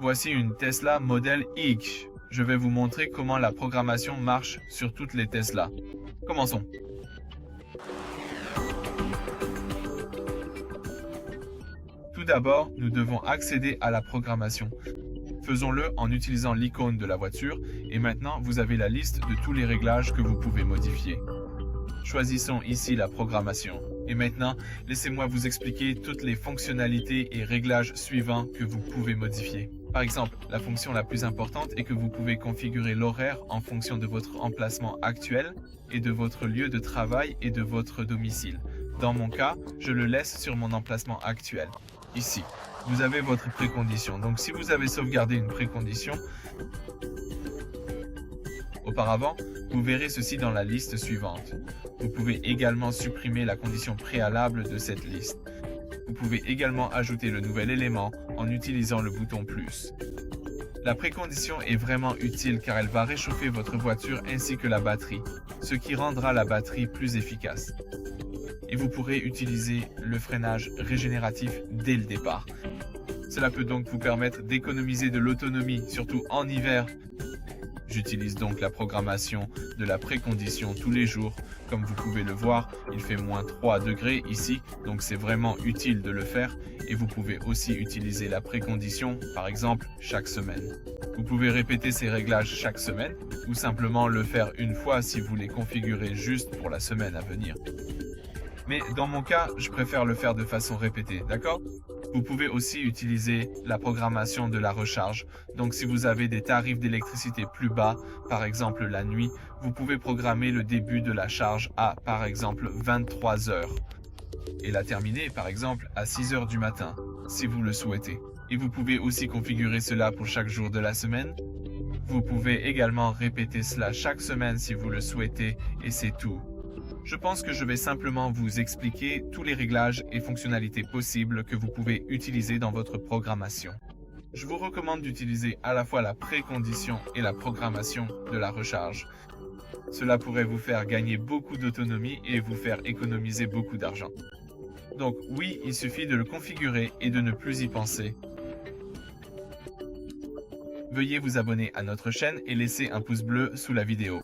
Voici une Tesla Model X. Je vais vous montrer comment la programmation marche sur toutes les Tesla. Commençons. Tout d'abord, nous devons accéder à la programmation. Faisons-le en utilisant l'icône de la voiture et maintenant vous avez la liste de tous les réglages que vous pouvez modifier. Choisissons ici la programmation. Et maintenant, laissez-moi vous expliquer toutes les fonctionnalités et réglages suivants que vous pouvez modifier. Par exemple, la fonction la plus importante est que vous pouvez configurer l'horaire en fonction de votre emplacement actuel et de votre lieu de travail et de votre domicile. Dans mon cas, je le laisse sur mon emplacement actuel. Ici, vous avez votre précondition. Donc si vous avez sauvegardé une précondition auparavant, vous verrez ceci dans la liste suivante. Vous pouvez également supprimer la condition préalable de cette liste. Vous pouvez également ajouter le nouvel élément en utilisant le bouton plus. La précondition est vraiment utile car elle va réchauffer votre voiture ainsi que la batterie, ce qui rendra la batterie plus efficace. Et vous pourrez utiliser le freinage régénératif dès le départ. Cela peut donc vous permettre d'économiser de l'autonomie, surtout en hiver. J'utilise donc la programmation de la précondition tous les jours. Comme vous pouvez le voir, il fait moins 3 degrés ici, donc c'est vraiment utile de le faire. Et vous pouvez aussi utiliser la précondition, par exemple, chaque semaine. Vous pouvez répéter ces réglages chaque semaine, ou simplement le faire une fois si vous les configurez juste pour la semaine à venir. Mais dans mon cas, je préfère le faire de façon répétée, d'accord ? Vous pouvez aussi utiliser la programmation de la recharge. Donc si vous avez des tarifs d'électricité plus bas, par exemple la nuit, vous pouvez programmer le début de la charge à, par exemple, 23 h et la terminer, par exemple, à 6 h du matin, si vous le souhaitez. Et vous pouvez aussi configurer cela pour chaque jour de la semaine. Vous pouvez également répéter cela chaque semaine si vous le souhaitez, et c'est tout. Je pense que je vais simplement vous expliquer tous les réglages et fonctionnalités possibles que vous pouvez utiliser dans votre programmation. Je vous recommande d'utiliser à la fois la précondition et la programmation de la recharge. Cela pourrait vous faire gagner beaucoup d'autonomie et vous faire économiser beaucoup d'argent. Donc oui, il suffit de le configurer et de ne plus y penser. Veuillez vous abonner à notre chaîne et laisser un pouce bleu sous la vidéo.